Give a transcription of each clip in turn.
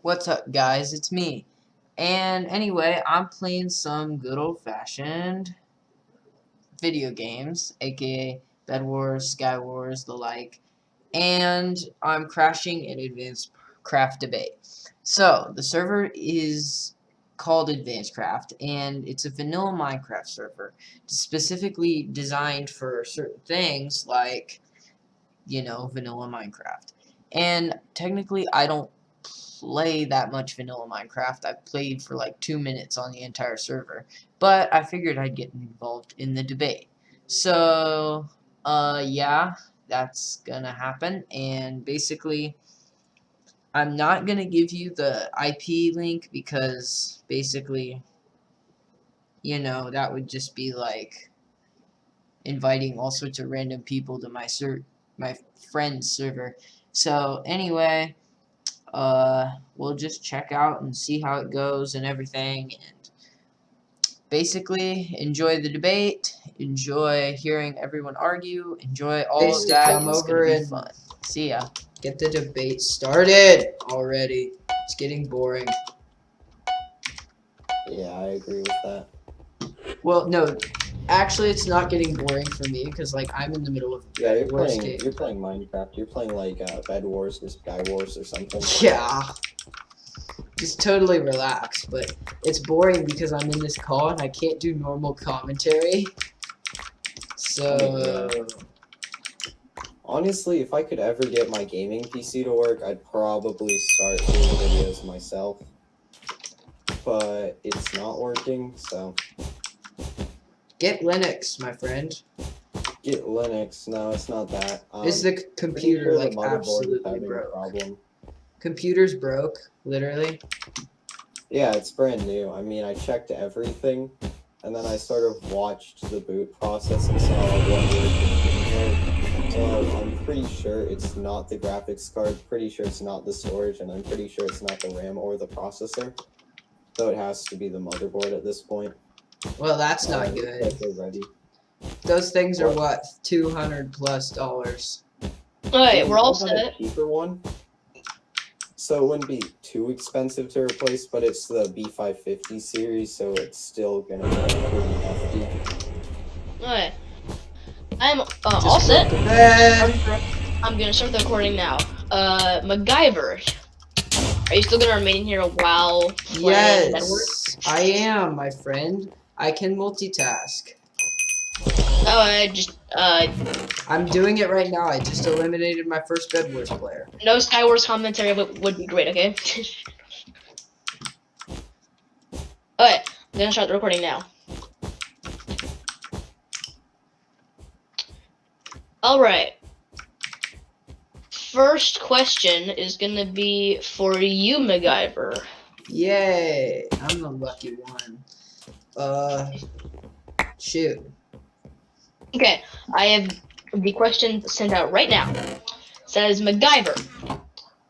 What's up, guys? It's me. And anyway, I'm playing some good old-fashioned video games, aka Bed Wars, Sky Wars, the like. And I'm crashing in Advanced Craft Debate. So, the server is called Advancedcraft, and it's a vanilla Minecraft server, specifically designed for certain things like, vanilla Minecraft. And technically, I don't play that much vanilla Minecraft. I've played for like 2 minutes on the entire server, but I figured I'd get involved in the debate. So, yeah, that's gonna happen, and basically, I'm not gonna give you the IP link because basically, that would just be like inviting all sorts of random people to my friend's server. So, anyway, we'll just check out and see how it goes and everything, and basically enjoy the debate, enjoy hearing everyone argue, enjoy all of that. Come It's over gonna be and fun. See ya. get the debate started already. It's getting boring. Yeah, I agree with that. Well, no, actually, it's not getting boring for me because like I'm in the middle of Yeah, you're worst playing. game. You're playing Minecraft. You're playing like Bed Wars or Sky Wars or something. Yeah, just totally relax. But it's boring because I'm in this call and I can't do normal commentary. So. Honestly, if I could ever get my gaming PC to work, I'd probably start doing videos myself. But it's not working, so Get Linux, my friend. get Linux. No, it's not that. Is the computer pretty sure like the motherboard is absolutely having a broke? problem. Computer's broke, literally. Yeah, it's brand new. I mean, I checked everything, and then I sort of watched the boot process and saw what we were thinking here. So I'm pretty sure it's not the graphics card, pretty sure it's not the storage, and I'm pretty sure it's not the RAM or the processor. So it has to be the motherboard at this point. Well, that's not Looks good. like they're ready. Those things are what, $200+. Alright, we're all I've got a set. cheaper one, so it wouldn't be too expensive to replace, but it's the B550 series, so it's still gonna be pretty hefty. Alright. I'm all set. I'm gonna start the recording now. MacGyver. Are you still gonna remain here while playing Bedwars? Yes, I am, my friend. I can multitask. Oh, I'm doing it right now. I just eliminated my first Bedwars player. no Skywars commentary would be great, okay? Alright, I'm gonna start the recording now. Alright. First question is gonna be for you, MacGyver. Yay! I'm the lucky one. Shoot. Okay, I have the question sent out right now. Says MacGyver,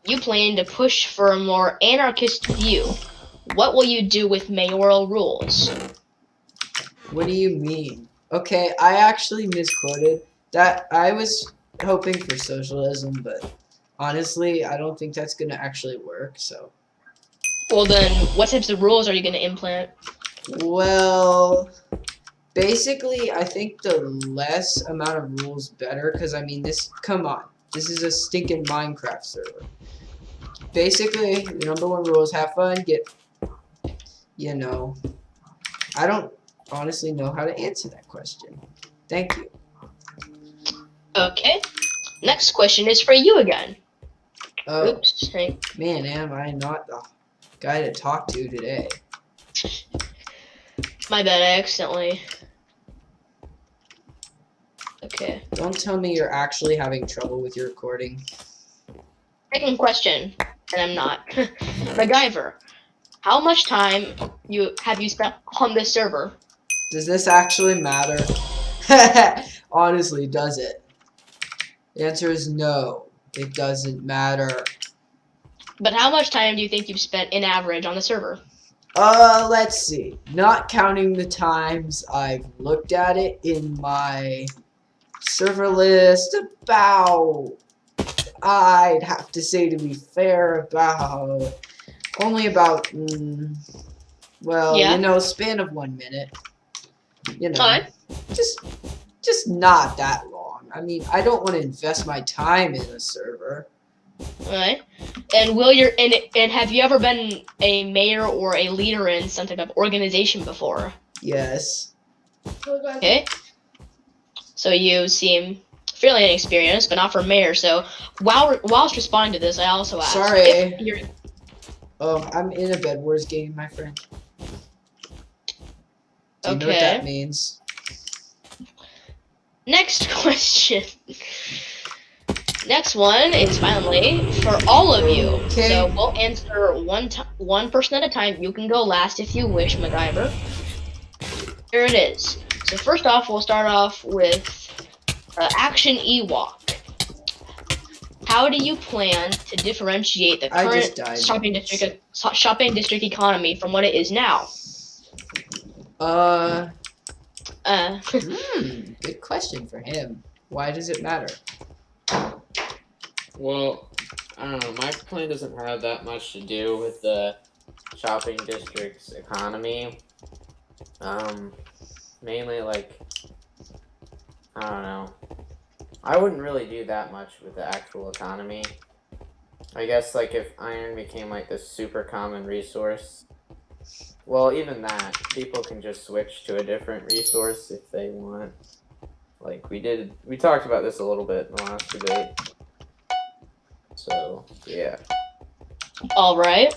you plan to push for a more anarchist view. What will you do with mayoral rules? What do you mean? Okay, I actually misquoted that. I was hoping for socialism, but honestly, I don't think that's gonna actually work, so. Well then, what types of rules are you gonna implement? Well, basically, I think the less amount of rules better, because I mean, come on, this is a stinking Minecraft server. Basically, the #1 rule is have fun, I don't honestly know how to answer that question. Thank you. Okay, next question is for you again. Oh, Oops, hey. man, am I not the guy to talk to today? My bad, I accidentally. Okay. Don't tell me you're actually having trouble with your recording. Second question, and I'm not. MacGyver, how much time have you spent on this server? Does this actually matter? Honestly, does it? The answer is no. It doesn't matter. But how much time do you think you've spent in average on the server? Let's see. Not counting the times I've looked at it in my server list, I'd have to say, to be fair, about Only about, well, Yeah. you know, span of 1 minute. You know, Alright. just not that long. I mean, I don't want to invest my time in a server. Alright. And will your and have you ever been a mayor or a leader in some type of organization before? Yes. Okay. So you seem fairly inexperienced, but not for mayor. So whilst responding to this, I also asked Sorry. if you're I'm in a Bedwars game, my friend. Do you know what okay. that means? Next question. Next one is finally for all of you. Okay. So we'll answer one person at a time. You can go last if you wish, MacGyver. Here it is. So first off, we'll start off with Action Ewok. How do you plan to differentiate the I current just died. shopping district economy from what it is now? Good question for him. Why does it matter? Well, I don't know. My plan doesn't have that much to do with the shopping district's economy. Mainly like, I don't know. I wouldn't really do that much with the actual economy. I guess like if iron became like this super common resource, well, even that, people can just switch to a different resource if they want. Like we talked about this a little bit in the last debate. So, yeah. All right.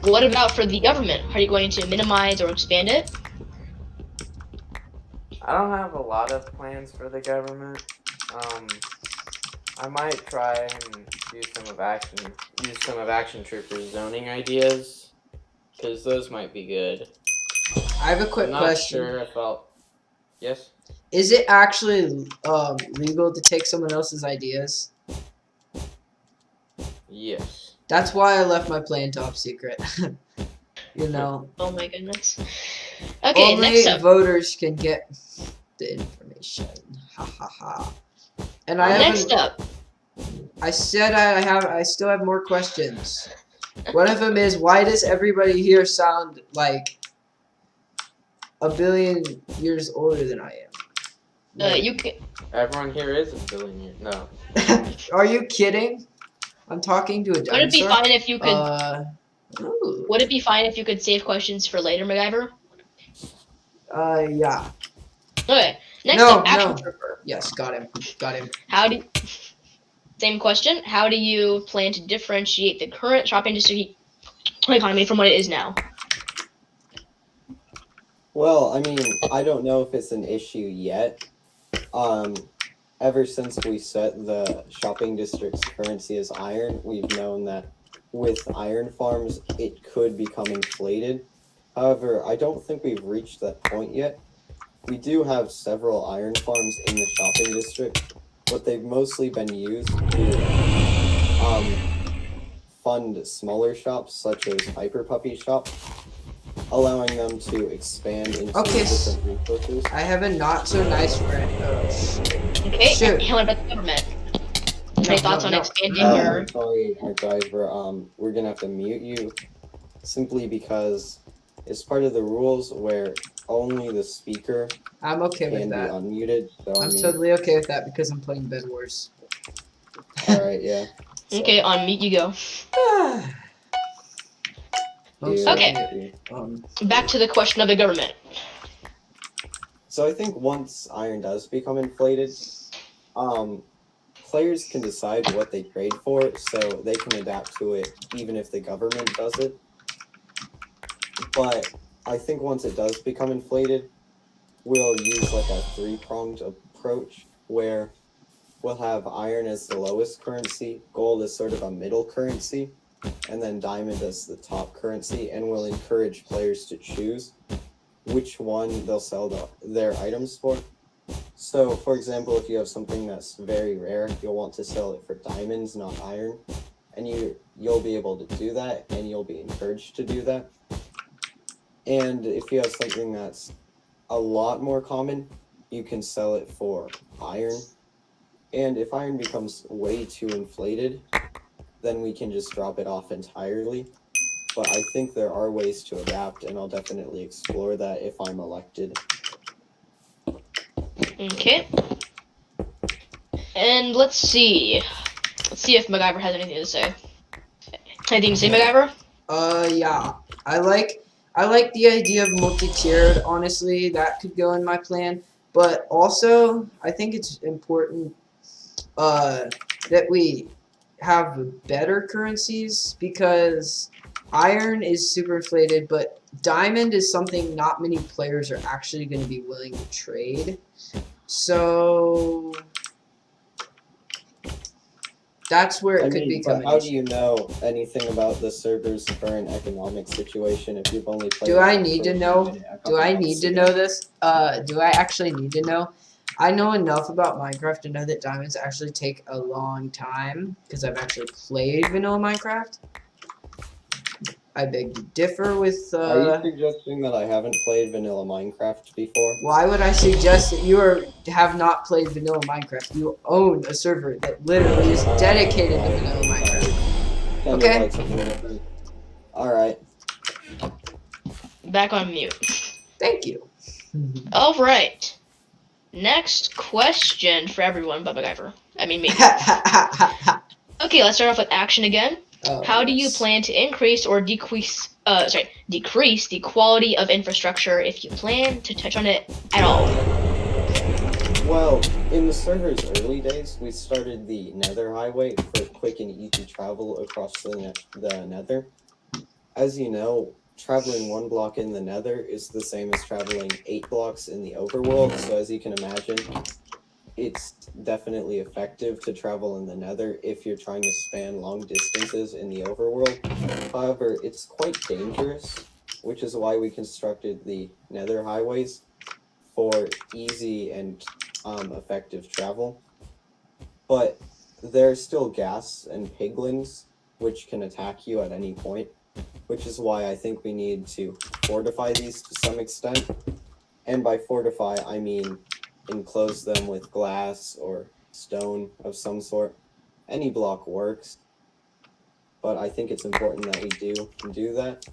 What about for the government? Are you going to minimize or expand it? I don't have a lot of plans for the government. I might try and use some of Action Trooper's zoning ideas, because those might be good. I have a quick I'm not question. sure if I'll... Yes? Is it actually legal to take someone else's ideas? Yes. That's why I left my plan top secret. You know. Oh my goodness. Okay, Only next up. voters can get the information. Ha ha ha. And I Next haven't. up. I said I still have more questions. One of them is, why does everybody here sound like a billion years older than I am? You can. Everyone here is a billion years. No. Are you kidding? I'm talking to a dinosaur. Would it be fine if you could? Ooh. Would it be fine if you could save questions for later, MacGyver? Yeah. Okay. Next No, up, Action no. Trooper. Yes, got him. Got him. Same question. How do you plan to differentiate the current shopping district economy from what it is now? Well, I mean, I don't know if it's an issue yet. Ever since we set the shopping district's currency as iron, we've known that with iron farms, it could become inflated. However, I don't think we've reached that point yet. We do have several iron farms in the shopping district, but they've mostly been used to fund smaller shops such as Hyper Puppy Shop, allowing them to expand into different resources. I have a not so nice friend. Okay. Shoot. And what about the government? Any thoughts on expanding your? Sorry, MacGyver. We're gonna have to mute you simply because it's part of the rules where only the speaker I'm okay with can be that. unmuted. So I'm totally okay with that because I'm playing Bedwars. Alright, yeah. Okay, on mute you go. Okay. Back to the question of the government. So I think once iron does become inflated, players can decide what they trade for, so they can adapt to it even if the government does it. But I think once it does become inflated, we'll use like a three-pronged approach where we'll have iron as the lowest currency, gold as sort of a middle currency, and then diamond as the top currency, and we'll encourage players to choose which one they'll sell their items for. So, for example, if you have something that's very rare, you'll want to sell it for diamonds, not iron, and you'll be able to do that, and you'll be encouraged to do that. And if you have something that's a lot more common, you can sell it for iron. And if iron becomes way too inflated, then we can just drop it off entirely. but I think there are ways to adapt, and I'll definitely explore that if I'm elected. Okay. And let's see. Let's see if MacGyver has anything to say. Anything to say, MacGyver? Yeah. I like the idea of multi-tiered. Honestly, that could go in my plan. But also, I think it's important that we have better currencies because iron is super inflated, but diamond is something not many players are actually going to be willing to trade. So that's where it I could mean, become but an how do issue. you know anything about the server's current economic situation if you've only played Do I it need for to a know? minute a Do couple I months need to ago? know this? Do I actually need to know? I know enough about Minecraft to know that diamonds actually take a long time because I've actually played vanilla Minecraft. I beg to differ with, Are you suggesting that I haven't played vanilla Minecraft before? why would I suggest that you have not played vanilla Minecraft? You own a server that literally is dedicated to vanilla Minecraft. Tended Okay? like something different. Alright. Back on mute. Thank you. All right. Next question for everyone but MacGyver. I mean me. Okay, let's start off with action again. Oh, How do you yes. plan to increase or decrease the quality of infrastructure if you plan to touch on it at all? Well, in the server's early days, we started the Nether Highway for quick and easy travel across the Nether. As you know, traveling 1 block in the Nether is the same as traveling 8 blocks in the overworld, so as you can imagine, it's definitely effective to travel in the Nether if you're trying to span long distances in the overworld. However, it's quite dangerous, which is why we constructed the Nether highways for easy and effective travel. But there's still gas and piglins which can attack you at any point, which is why I think we need to fortify these to some extent. And by fortify, I mean enclose them with glass or stone of some sort. Any block works, but I think it's important that we do that,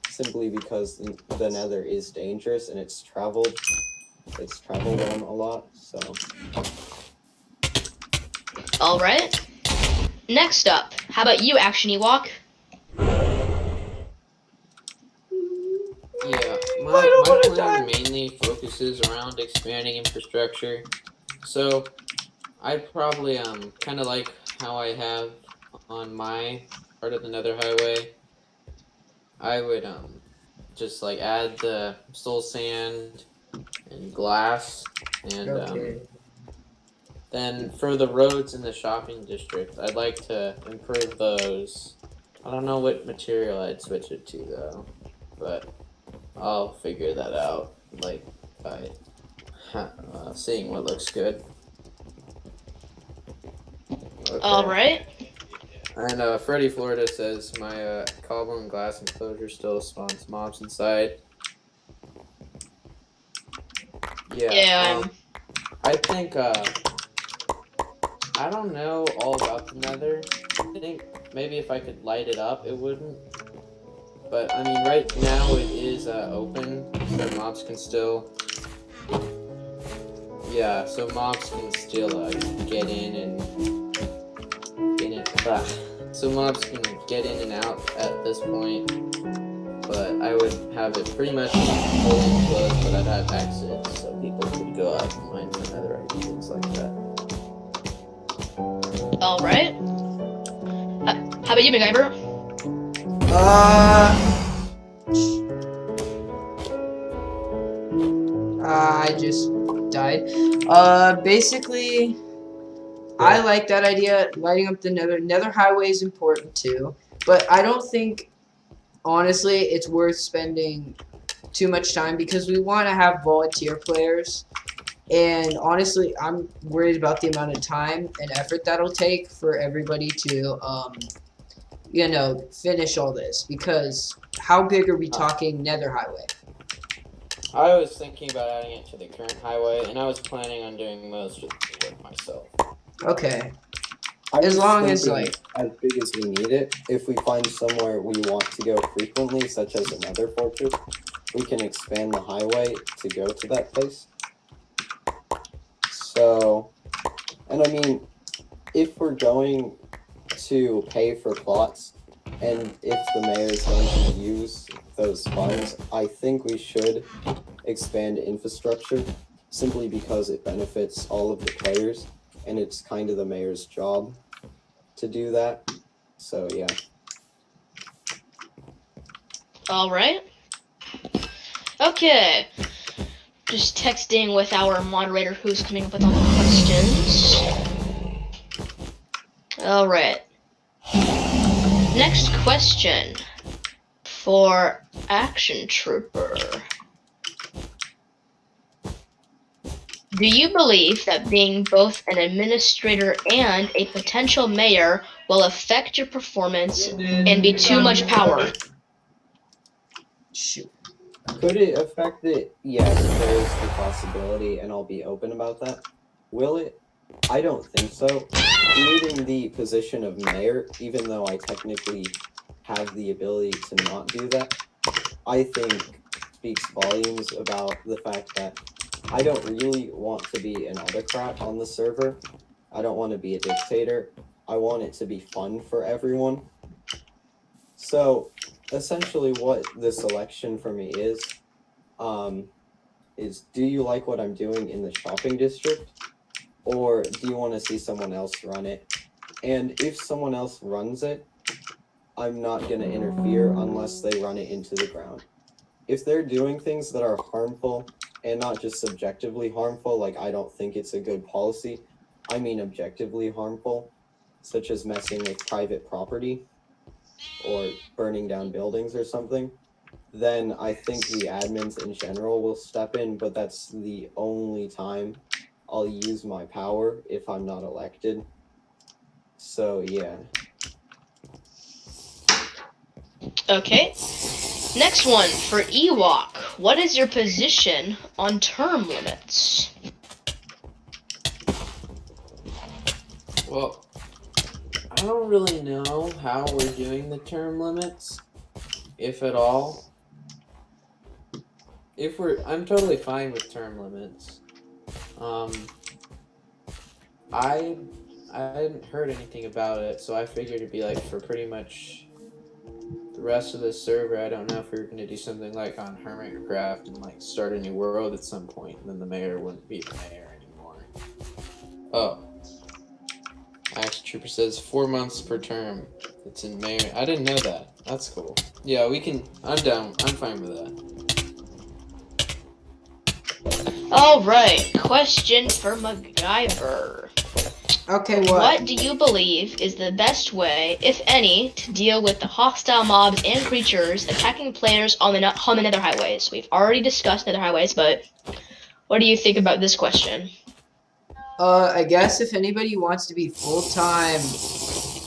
simply because the Nether is dangerous and it's traveled on a lot, so. All right. Next up, how about you, Action Ewok? Yeah, I my don't wanna plan die. mainly focuses around expanding infrastructure. So I'd probably kind of like how I have on my part of the Nether Highway. I would just like add the soul sand and glass, and Okay. then for the roads in the shopping district, I'd like to improve those. I don't know what material I'd switch it to though, but I'll figure that out like by seeing what looks good. All Okay. right. And Freddy Florida says my cobble and glass enclosure still spawns mobs inside. Yeah. I think I don't know all about the Nether. I think maybe if I could light it up, it wouldn't. But I mean, right now it is open, so mobs can still. Yeah, so mobs can still get in and get in. So mobs can get in and out at this point. But I would have it pretty much fully enclosed, but I'd have exits so people could go out and mine for netherite and things like that. All right. How about you, MacGyver? I just died. Basically, I like that idea. Lighting up the Nether highway is important too, but I don't think, honestly, it's worth spending too much time because we want to have volunteer players. And honestly, I'm worried about the amount of time and effort that'll take for everybody to, finish all this. Because how big are we talking Nether highway? I was thinking about adding it to the current highway, and I was planning on doing most of the work myself. Okay. I As was long as, thinking like- as big as we need it, if we find somewhere we want to go frequently, such as another fortress, we can expand the highway to go to that place. So, and I mean, if we're going to pay for plots, and if the mayor is going to use those funds, I think we should expand infrastructure simply because it benefits all of the players, and it's kind of the mayor's job to do that. So yeah. All right. Okay. Just texting with our moderator who's coming up with all the questions. All right. Next question for Action Trooper. Do you believe that being both an administrator and a potential mayor will affect your performance and be too much power? Shoot. Could it affect it? Yes, there is the possibility, and I'll be open about that. Will it? I don't think so. Creating the position of mayor, even though I technically have the ability to not do that, I think speaks volumes about the fact that I don't really want to be an autocrat on the server. I don't want to be a dictator. I want it to be fun for everyone. So essentially what this election for me is do you like what I'm doing in the shopping district, or do you want to see someone else run it? And if someone else runs it, I'm not going to interfere unless they run it into the ground. If they're doing things that are harmful, and not just subjectively harmful, like I don't think it's a good policy, I mean objectively harmful, such as messing with private property or burning down buildings or something, then I think the admins in general will step in, but that's the only time I'll use my power if I'm not elected. So yeah. Okay. Next one for Ewok. What is your position on term limits? Well, I don't really know how we're doing the term limits, if at all. I'm totally fine with term limits. I hadn't heard anything about it, so I figured it'd be like for pretty much the rest of the server. I don't know if we were gonna do something like on Hermitcraft and like start a new world at some point, and then the mayor wouldn't be the mayor anymore. Oh. Action Trooper says 4 months per term. It's in May. I didn't know that. That's cool. Yeah, we can. I'm down. I'm fine with that. Alright, question for MacGyver. Okay, what? What do you believe is the best way, if any, to deal with the hostile mobs and creatures attacking players on the nether highways? We've already discussed nether highways, but what do you think about this question? I guess if anybody wants to be full-time,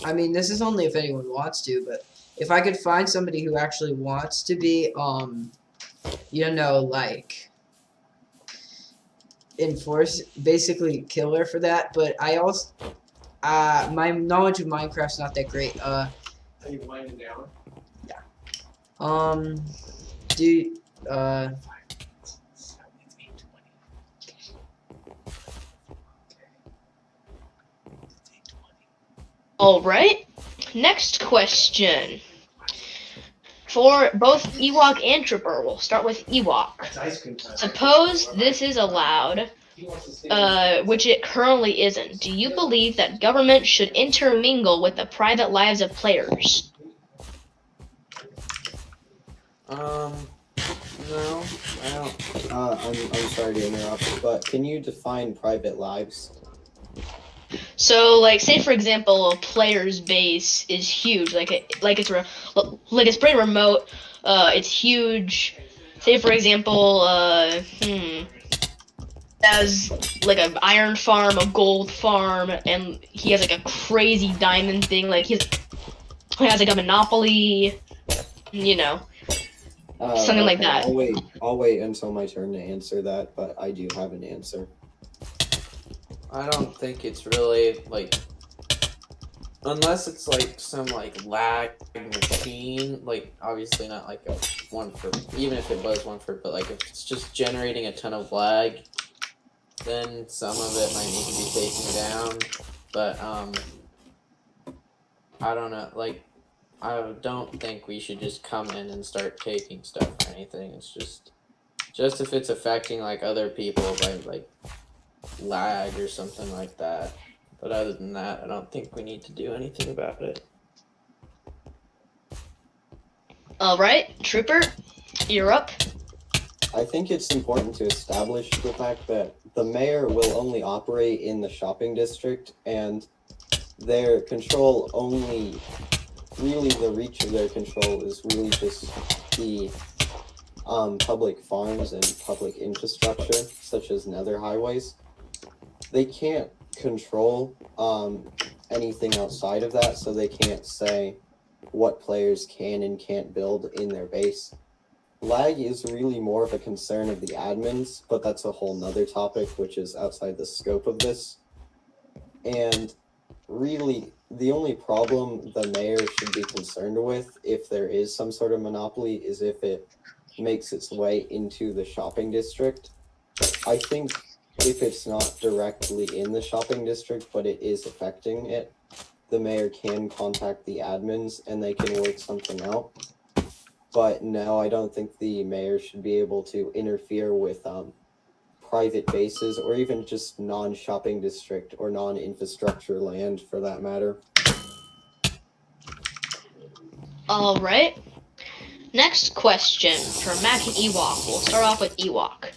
I mean, this is only if anyone wants to, but if I could find somebody who actually wants to be, you know, like, enforce, basically killer for that, but I also, my knowledge of Minecraft's not that great, Are you winding down? Alright, next question. For both Ewok and Trooper, we'll start with Ewok. Suppose this is allowed, which it currently isn't. Do you believe that government should intermingle with the private lives of players? No, I don't. I'm sorry to interrupt, but can you define private lives? So, like, say for example, a player's base is huge, it's pretty remote. It's huge. Say for example, has like an iron farm, a gold farm, and he has like a crazy diamond thing. Like he has like a monopoly, you know, something like that. I'll wait until my turn to answer that, but I do have an answer. I don't think it's really like unless it's like some like lag machine, like obviously not like a one for, even if it was one for, but like if it's just generating a ton of lag, then some of it might need to be taken down. But I don't know, like I don't think we should just come in and start taking stuff or anything. It's just if it's affecting like other people by like lag or something like that. But other than that, I don't think we need to do anything about it. All right, Trooper, you're up. I think it's important to establish the fact that the mayor will only operate in the shopping district, and their control only, really the reach of their control is really just the public farms and public infrastructure, such as nether highways. They can't control anything outside of that, so they can't say what players can and can't build in their base. Lag is really more of a concern of the admins, but that's a whole nother topic which is outside the scope of this. And really, the only problem the mayor should be concerned with, if there is some sort of monopoly, is if it makes its way into the shopping district. I think if it's not directly in the shopping district, but it is affecting it, the mayor can contact the admins and they can work something out. But no, I don't think the mayor should be able to interfere with private bases or even just non-shopping district or non-infrastructure land for that matter. All right. Next question from Mac and Ewok. We'll start off with Ewok.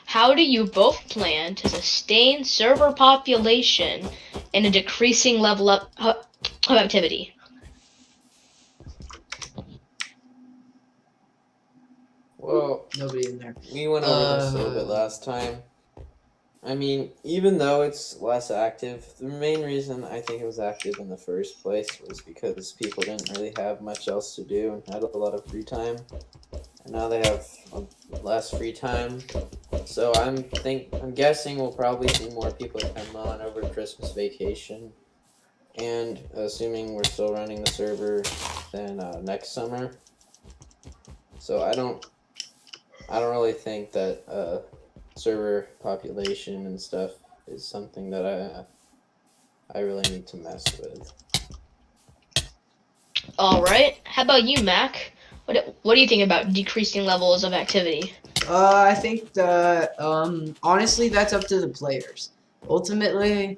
How do you both plan to sustain server population in a decreasing level of activity? Well, Nobody in there. we went over this a little bit last time. I mean, even though it's less active, the main reason I think it was active in the first place was because people didn't really have much else to do and had a lot of free time. And now they have less free time. So I'm guessing we'll probably see more people come on over Christmas vacation. And assuming we're still running the server, then next summer. So I don't really think that server population and stuff is something that I really need to mess with. All right. How about you, Mac? What do you think about decreasing levels of activity? I think that honestly, that's up to the players. Ultimately,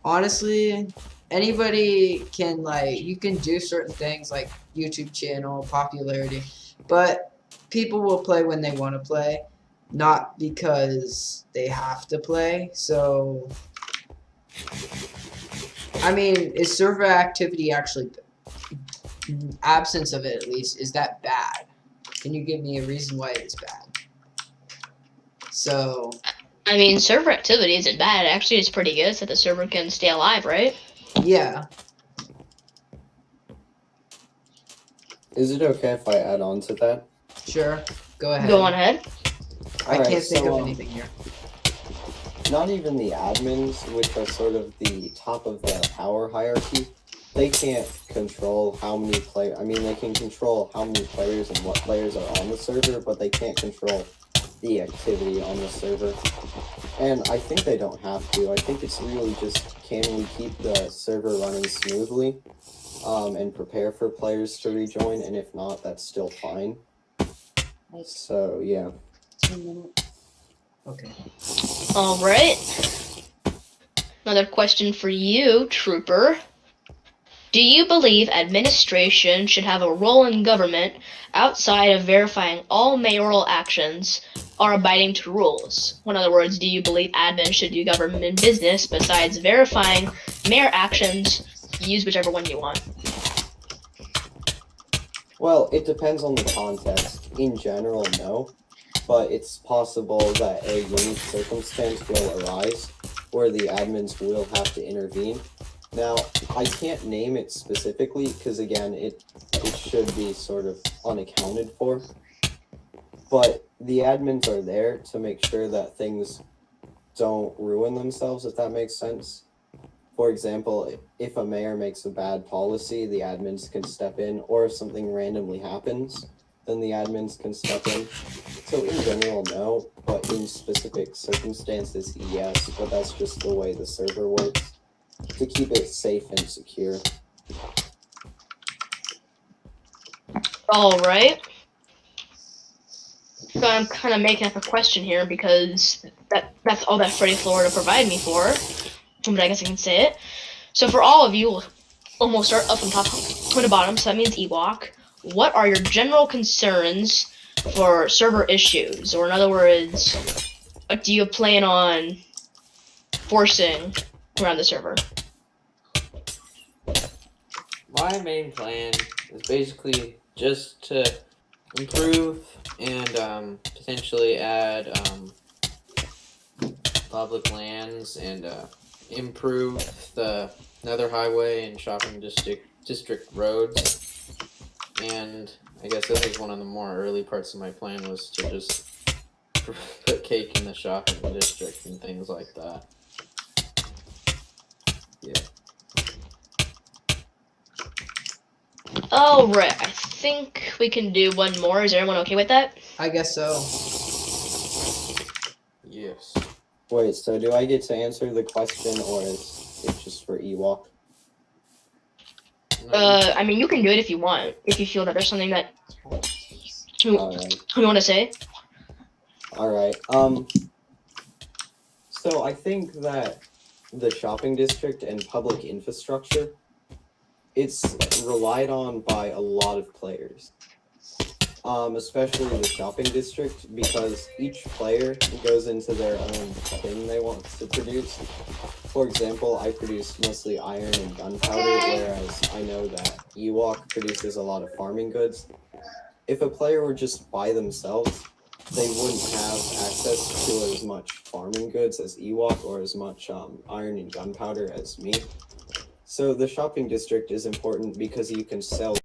honestly, anybody can, like, you can do certain things like YouTube channel popularity, but people will play when they want to play, not because they have to play. So, I mean, is server activity actually, absence of it at least, is that bad? Can you give me a reason why it is bad? So, I mean, server activity isn't bad. Actually, it's pretty good so the server can stay alive, right? yeah. Is it okay if I add on to that? Sure. Go ahead. Go on ahead. I Alright, can't think so, of anything here. Not even the admins, which are sort of the top of the power hierarchy, they can't control how many players. I mean, they can control how many players and what players are on the server, but they can't control the activity on the server. And I think they don't have to. I think it's really just, can we keep the server running smoothly and prepare for players to rejoin, and if not, that's still fine. So, yeah. Okay. All right. Another question for you, Trooper. Do you believe administration should have a role in government outside of verifying all mayoral actions are abiding to rules? In other words, do you believe admin should do government business besides verifying mayor actions? Use whichever one you want. Well, it depends on the context. In general, no. But it's possible that a unique circumstance will arise where the admins will have to intervene. Now, I can't name it specifically because, again, it should be sort of unaccounted for. But the admins are there to make sure that things don't ruin themselves, if that makes sense. For example, if a mayor makes a bad policy, the admins can step in, or if something randomly happens, then the admins can step in. So in general, no, but in specific circumstances, yes, but that's just the way the server works, to keep it safe and secure. All right. So I'm kind of making up a question here because that's all that Freddy Florida provided me for. But I guess I can say it. So for all of you, we'll start up from top to the bottom. So that means Ewok. What are your general concerns for server issues? Or in other words, what do you plan on forcing around the server? My main plan is basically just to improve and potentially add public lands and improve the Nether Highway and shopping district roads. And I guess this is one of the more early parts of my plan, was to just put cake in the shopping district and things like that. Yeah. All right. I think we can do one more. Is everyone okay with that? I guess so. Yes. Wait, so do I get to answer the question, or is it just for Ewok? No, I mean, you can do it if you want. If you feel that there's something that you Alright. want to say. Alright, so I think that the shopping district and public infrastructure, it's relied on by a lot of players. Especially the shopping district, because each player goes into their own thing they want to produce. For example, I produce mostly iron and gunpowder, whereas I know that Ewok produces a lot of farming goods. If a player were just by themselves, they wouldn't have access to as much farming goods as Ewok, or as much iron and gunpowder as me. So the shopping district is important because you can sell